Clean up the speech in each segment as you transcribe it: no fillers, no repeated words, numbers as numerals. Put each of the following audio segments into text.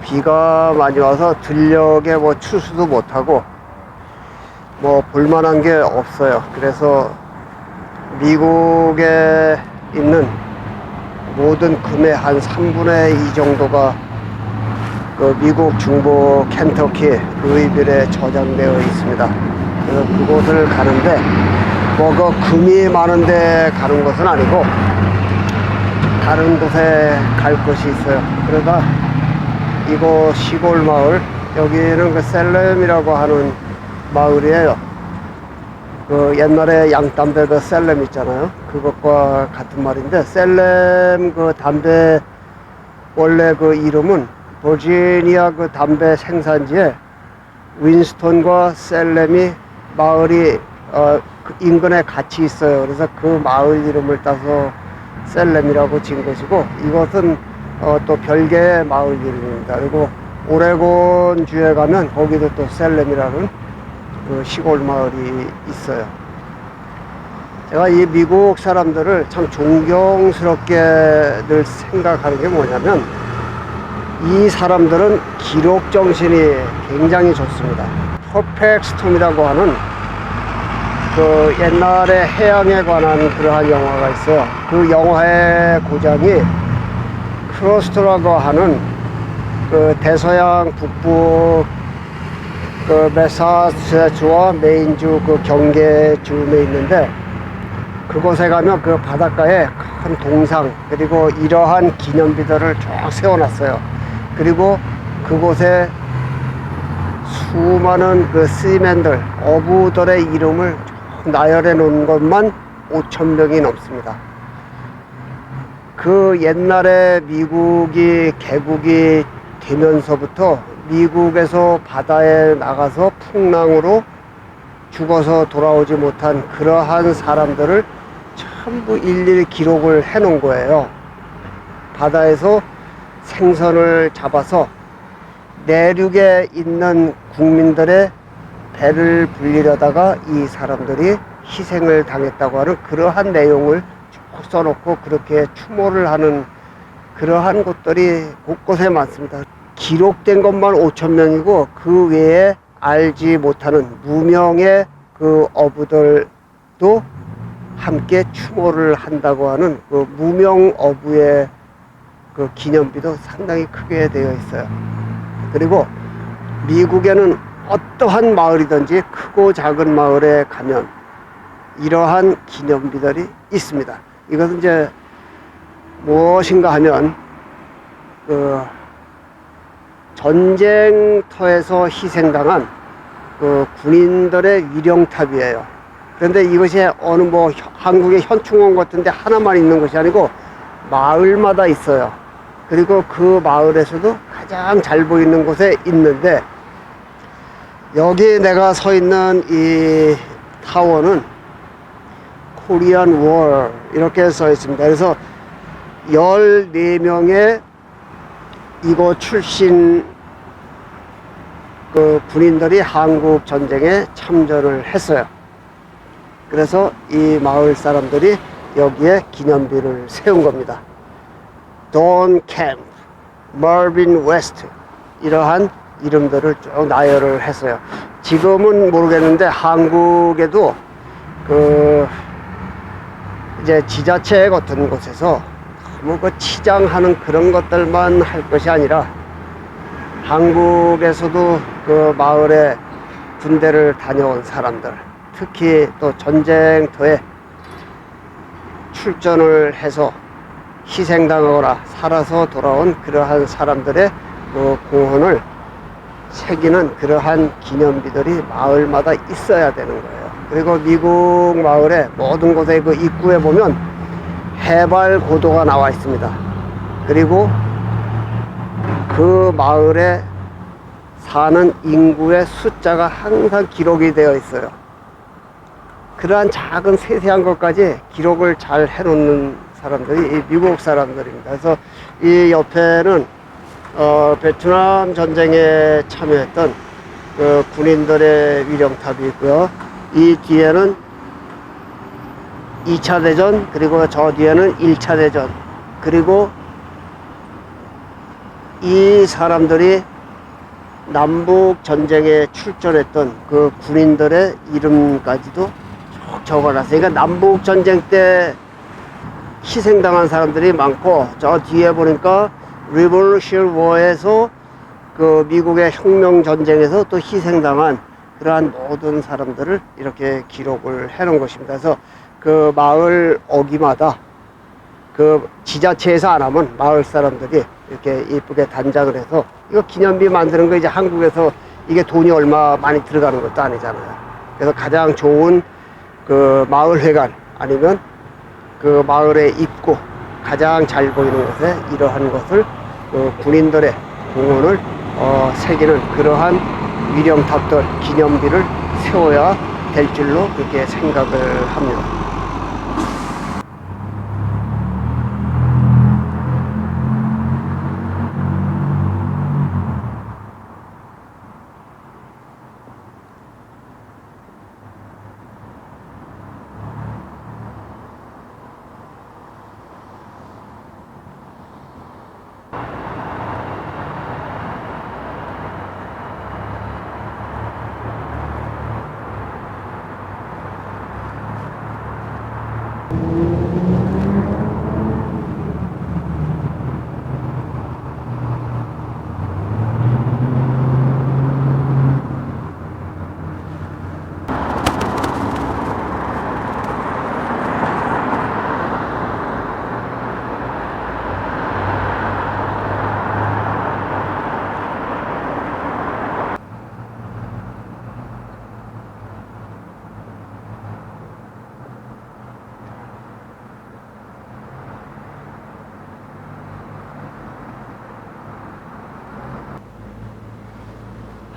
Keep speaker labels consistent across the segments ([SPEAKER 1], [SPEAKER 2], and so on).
[SPEAKER 1] 비가 많이 와서 들녘에 뭐 추수도 못하고 뭐 볼만한 게 없어요. 그래서 미국에 있는 모든 금의 한 3분의 2 정도가 그 미국 중부 켄터키 루이빌에 저장되어 있습니다. 그래서 그곳을 가는데 뭐 그 금이 많은데 가는 것은 아니고 다른 곳에 갈 곳이 있어요. 그러다 이곳 시골 마을, 여기는 그 셀렘이라고 하는 마을이에요. 그 옛날에 양담배 그 셀렘 있잖아요. 그것과 같은 말인데, 셀렘 그 담배 원래 그 이름은 버지니아 그 담배 생산지에 윈스턴과 셀렘이 마을이 그 인근에 같이 있어요. 그래서 그 마을 이름을 따서 셀렘이라고 지은 것이고, 이것은 또 별개의 마을 이름입니다. 그리고 오레곤 주에 가면 거기도 또 셀렘이라는 그 시골 마을이 있어요. 제가 이 미국 사람들을 참 존경스럽게 늘 생각하는 게 뭐냐면, 이 사람들은 기록 정신이 굉장히 좋습니다. 퍼펙트 스톰이라고 하는 그 옛날에 해양에 관한 그러한 영화가 있어요. 그 영화의 고장이 크로스트라고 하는 그 대서양 북부 그 매사추세츠와 메인주 그 경계쯤에 있는데, 그곳에 가면 그 바닷가에 큰 동상, 그리고 이러한 기념비들을 쭉 세워놨어요. 그리고 그곳에 수많은 그 시맨들, 어부들의 이름을 쭉 나열해 놓은 것만 5,000명이 넘습니다. 그 옛날에 미국이 개국이 되면서부터 미국에서 바다에 나가서 풍랑으로 죽어서 돌아오지 못한 그러한 사람들을 전부 일일이 기록을 해 놓은 거예요. 바다에서 생선을 잡아서 내륙에 있는 국민들의 배를 불리려다가 이 사람들이 희생을 당했다고 하는 그러한 내용을 쭉 써놓고 그렇게 추모를 하는 그러한 곳들이 곳곳에 많습니다. 기록된 것만 5,000명이고 그 외에 알지 못하는 무명의 그 어부들도 함께 추모를 한다고 하는 그 무명 어부의 그 기념비도 상당히 크게 되어 있어요. 그리고 미국에는 어떠한 마을이든지 크고 작은 마을에 가면 이러한 기념비들이 있습니다. 이것은 이제 무엇인가 하면 그 전쟁터에서 희생당한 그 군인들의 위령탑이에요. 그런데 이것이 어느 뭐 한국의 현충원 같은데 하나만 있는 것이 아니고 마을마다 있어요. 그리고 그 마을에서도 가장 잘 보이는 곳에 있는데, 여기 내가 서 있는 이 타워는 코리안 워 이렇게 써 있습니다. 그래서 14명의 이곳 출신 그 군인들이 한국 전쟁에 참전을 했어요. 그래서 이 마을 사람들이 여기에 기념비를 세운 겁니다. 돈 캠프, 머빈 웨스트, 이러한 이름들을 쭉 나열을 했어요. 지금은 모르겠는데 한국에도 그 이제 지자체 같은 곳에서 뭐 그 치장하는 그런 것들만 할 것이 아니라, 한국에서도 그 마을에 군대를 다녀온 사람들, 특히 또 전쟁터에 출전을 해서 희생당하거나 살아서 돌아온 그러한 사람들의 그 공헌을 새기는 그러한 기념비들이 마을마다 있어야 되는 거예요. 그리고 미국 마을의 모든 곳에 그 입구에 보면 해발 고도가 나와 있습니다. 그리고 그 마을에 사는 인구의 숫자가 항상 기록이 되어 있어요. 그러한 작은 세세한 것까지 기록을 잘 해놓는 사람들이 이 미국 사람들입니다. 그래서 이 옆에는 베트남 전쟁에 참여했던 그 군인들의 위령탑이 있고요. 이 뒤에는 2차 대전, 그리고 저 뒤에는 1차 대전, 그리고 이 사람들이 남북 전쟁에 출전했던 그 군인들의 이름까지도 쭉 적어놨어요. 그러니까 남북 전쟁 때 희생당한 사람들이 많고, 저 뒤에 보니까 Revolutionary War에서 그 미국의 혁명 전쟁에서 또 희생당한 그러한 모든 사람들을 이렇게 기록을 해 놓은 것입니다. 그래서 그 마을 어귀마다 그 지자체에서 안 하면 마을 사람들이 이렇게 이쁘게 단장을 해서, 이거 기념비 만드는 거 이제 한국에서 이게 돈이 얼마 많이 들어가는 것도 아니잖아요. 그래서 가장 좋은 그 마을회관 아니면 그 마을의 입구 가장 잘 보이는 곳에 이러한 것을 그 군인들의 공헌을 새기는 그러한 위령탑들 기념비를 세워야 될 줄로 그렇게 생각을 합니다.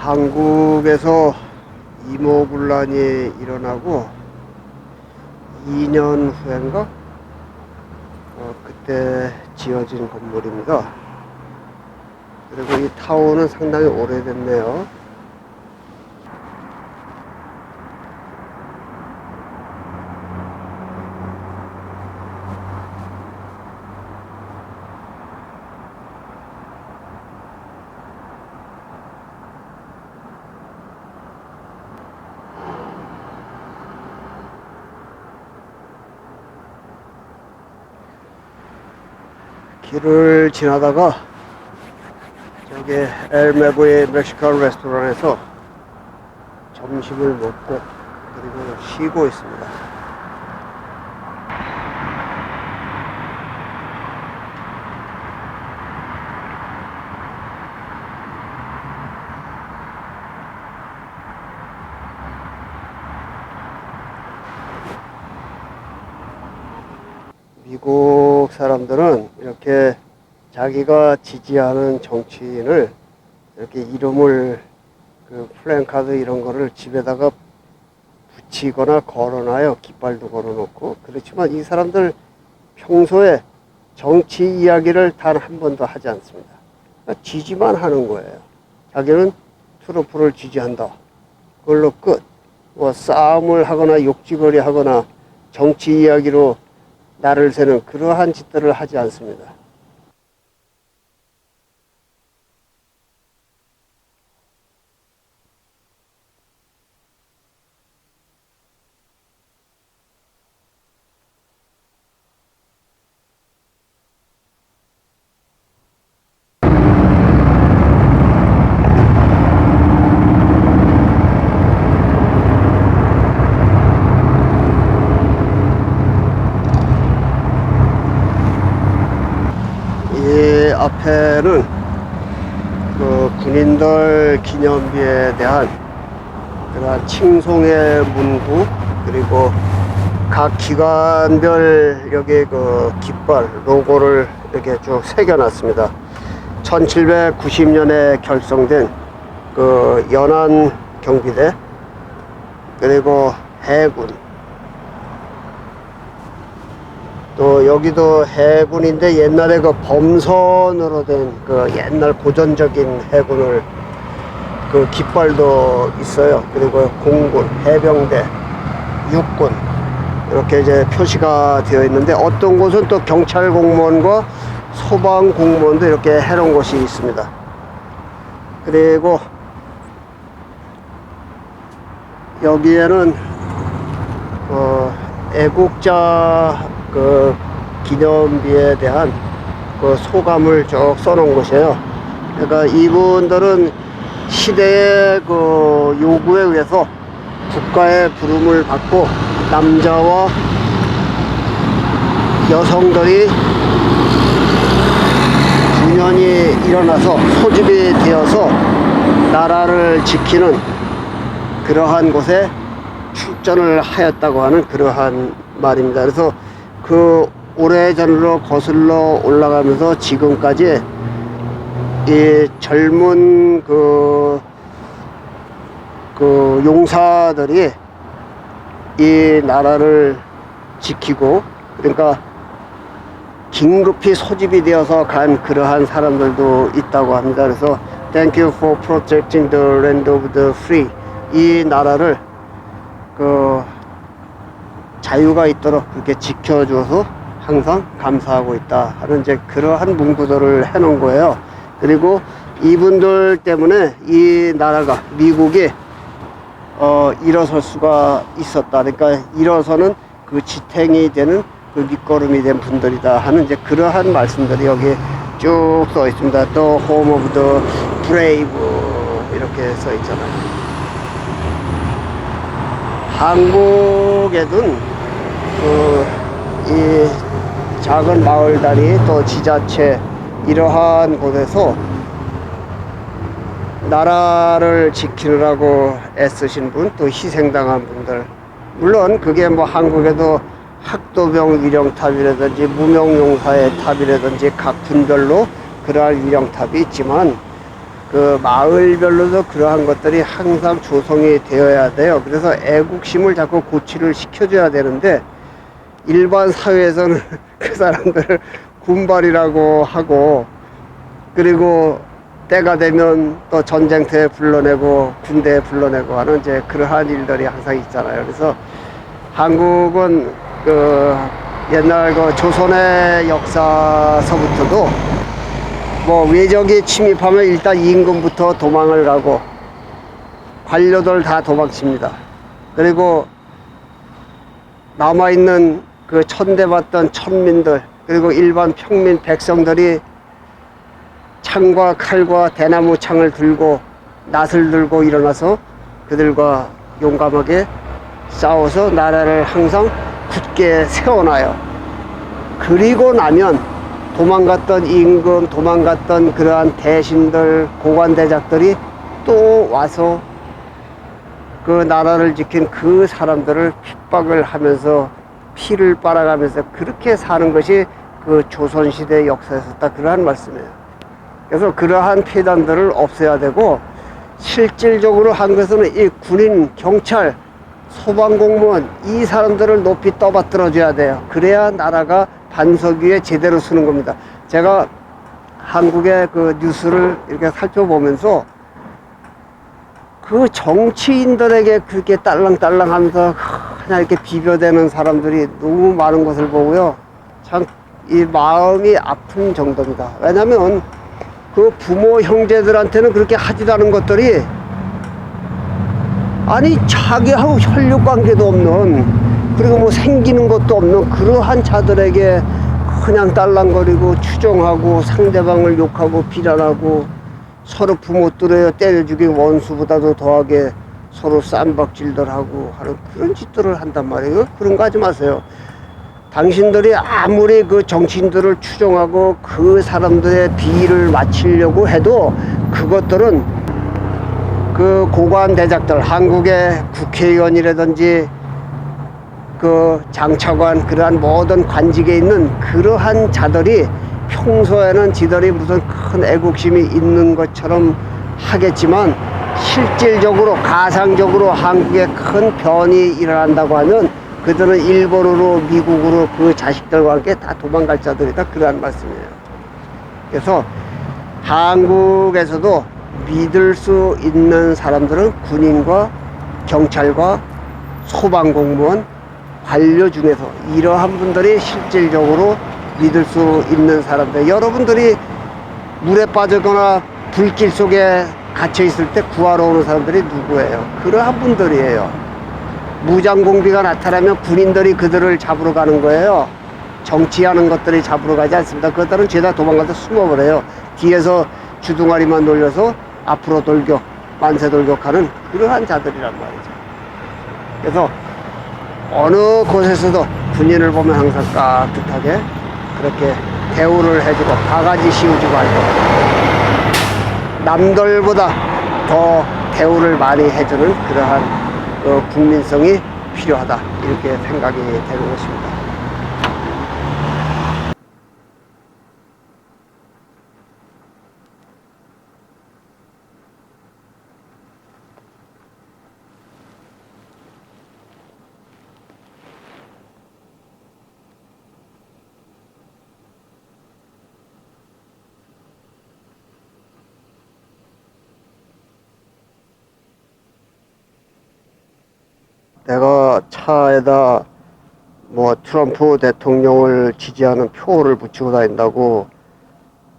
[SPEAKER 1] 한국에서 이모군란이 일어나고 2년 후인가? 그때 지어진 건물입니다. 그리고 이 타워는 상당히 오래됐네요. 길을 지나다가 저기 엘메구의 멕시칸 레스토랑에서 점심을 먹고 그리고 쉬고 있습니다. 미국 사람들은 이렇게 자기가 지지하는 정치인을 이렇게 이름을 그 플랜카드 이런 거를 집에다가 붙이거나 걸어놔요. 깃발도 걸어놓고. 그렇지만 이 사람들 평소에 정치 이야기를 단 한 번도 하지 않습니다. 지지만 하는 거예요. 자기는 트럼프를 지지한다. 그걸로 끝. 뭐 싸움을 하거나 욕지거리 하거나 정치 이야기로 나를 세는 그러한 짓들을 하지 않습니다. 이 앞에는 그 군인들 기념비에 대한 그런 칭송의 문구, 그리고 각 기관별 여기 그 깃발 로고를 이렇게 쭉 새겨놨습니다. 1790년에 결성된 그 연안 경비대, 그리고 해군, 또 여기도 해군인데 옛날에 그 범선으로 된 그 옛날 고전적인 해군을 그 깃발도 있어요. 그리고 공군, 해병대, 육군 이렇게 이제 표시가 되어 있는데, 어떤 곳은 또 경찰 공무원과 소방 공무원도 이렇게 해놓은 곳이 있습니다. 그리고 여기에는 애국자 그 기념비에 대한 그 소감을 쭉 써놓은 곳이에요. 그러니까 이분들은 시대의 그 요구에 의해서 국가의 부름을 받고 남자와 여성들이 분연히 일어나서 소집이 되어서 나라를 지키는 그러한 곳에 출전을 하였다고 하는 그러한 말입니다. 그래서 그 오래전으로 거슬러 올라가면서 지금까지 이 젊은 그 용사들이 이 나라를 지키고, 그러니까 긴급히 소집이 되어서 간 그러한 사람들도 있다고 합니다. 그래서 Thank you for protecting the land of the free. 이 나라를 그 자유가 있도록 그렇게 지켜줘서 항상 감사하고 있다 하는 이제 그러한 문구들을 해놓은 거예요. 그리고 이분들 때문에 이 나라가, 미국이 일어설 수가 있었다. 그러니까 일어서는 그 지탱이 되는 그 밑거름이 된 분들이다 하는 이제 그러한 말씀들이 여기 쭉 써 있습니다. 또 Home of the Brave 이렇게 써 있잖아요. 한국에는 이 작은 마을 단위 또 지자체 이러한 곳에서 나라를 지키느라고 애쓰신 분, 또 희생당한 분들, 물론 그게 뭐 한국에도 학도병 위령탑이라든지 무명용사의 탑이라든지 각 군별로 그러한 위령탑이 있지만 그 마을별로도 그러한 것들이 항상 조성이 되어야 돼요. 그래서 애국심을 자꾸 고취를 시켜줘야 되는데 일반 사회에서는 그 사람들을 군발이라고 하고, 그리고 때가 되면 또 전쟁터에 불러내고 군대에 불러내고 하는 이제 그러한 일들이 항상 있잖아요. 그래서 한국은 그 옛날 그 조선의 역사서부터도 뭐 외적이 침입하면 일단 임금부터 도망을 가고 관료들 다 도망칩니다. 그리고 남아있는 그 천대받던 천민들, 그리고 일반 평민 백성들이 창과 칼과 대나무 창을 들고 낫을 들고 일어나서 그들과 용감하게 싸워서 나라를 항상 굳게 세워놔요. 그리고 나면 도망갔던 임금, 도망갔던 그러한 대신들, 고관대작들이 또 와서 그 나라를 지킨 그 사람들을 핍박을 하면서 피를 빨아가면서 그렇게 사는 것이 그 조선시대 역사였었다, 그러한 말씀이에요. 그래서 그러한 폐단들을 없애야 되고, 실질적으로 한국에서는 이 군인, 경찰, 소방공무원 이 사람들을 높이 떠받들어 줘야 돼요. 그래야 나라가 반석 위에 제대로 서는 겁니다. 제가 한국의 그 뉴스를 이렇게 살펴보면서 그 정치인들에게 그렇게 딸랑딸랑 하면서 그냥 이렇게 비벼대는 사람들이 너무 많은 것을 보고요, 참 이 마음이 아픈 정도입니다. 왜냐면 그 부모 형제들한테는 그렇게 하지도 않은 것들이, 아니 자기하고 혈육 관계도 없는, 그리고 뭐 생기는 것도 없는 그러한 자들에게 그냥 딸랑거리고 추종하고 상대방을 욕하고 비난하고 서로 부모들에 때려 죽인 원수보다도 더하게 서로 쌈박질들 하고 하는 그런 짓들을 한단 말이에요. 그런 거 하지 마세요. 당신들이 아무리 그 정치인들을 추종하고 그 사람들의 비위를 맞추려고 해도 그것들은 그 고관 대작들, 한국의 국회의원이라든지 그 장차관, 그러한 모든 관직에 있는 그러한 자들이 평소에는 지들이 무슨 큰 애국심이 있는 것처럼 하겠지만 실질적으로 가상적으로 한국에 큰 변이 일어난다고 하면 그들은 일본으로, 미국으로 그 자식들과 함께 다 도망갈 자들이다, 그러한 말씀이에요. 그래서 한국에서도 믿을 수 있는 사람들은 군인과 경찰과 소방공무원, 관료 중에서 이러한 분들이 실질적으로 믿을 수 있는 사람들, 여러분들이 물에 빠지거나 불길 속에 갇혀 있을 때 구하러 오는 사람들이 누구예요? 그러한 분들이에요. 무장공비가 나타나면 군인들이 그들을 잡으러 가는 거예요. 정치하는 것들이 잡으러 가지 않습니다. 그것들은 죄다 도망가서 숨어버려요. 뒤에서 주둥아리만 놀려서 앞으로 돌격, 만세 돌격하는 그러한 자들이란 말이죠. 그래서 어느 곳에서도 군인을 보면 항상 깍듯하게 그렇게 대우를 해주고 바가지 씌우지 말고 남들보다 더 대우를 많이 해주는 그러한 국민성이 필요하다, 이렇게 생각이 되는 것입니다. 내가 차에다 뭐 트럼프 대통령을 지지하는 표를 붙이고 다닌다고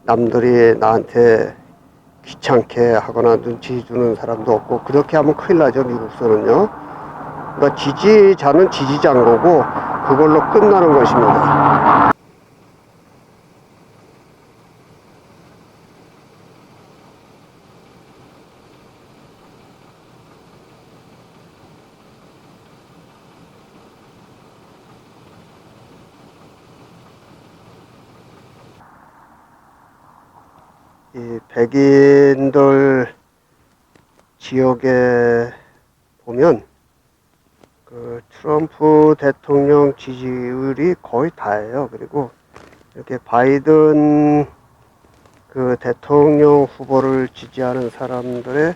[SPEAKER 1] 남들이 나한테 귀찮게 하거나 눈치 주는 사람도 없고, 그렇게 하면 큰일 나죠, 미국서는요. 그러니까 지지자는 지지자인 거고 그걸로 끝나는 것입니다. 이 백인들 지역에 보면 그 트럼프 대통령 지지율이 거의 다예요. 그리고 이렇게 바이든 그 대통령 후보를 지지하는 사람들의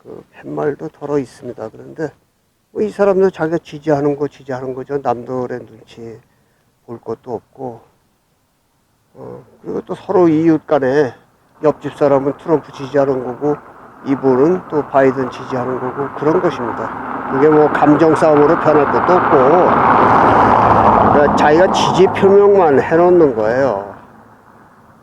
[SPEAKER 1] 그 팻말도 덜어 있습니다. 그런데 뭐 이 사람들 자기가 지지하는 거죠. 남들의 눈치 볼 것도 없고, 그리고 또 서로 이웃 간에 옆집 사람은 트럼프 지지하는 거고 이분은 또 바이든 지지하는 거고, 그런 것입니다. 그게 뭐 감정 싸움으로 변할 것도 없고, 그러니까 자기가 지지 표명만 해놓는 거예요.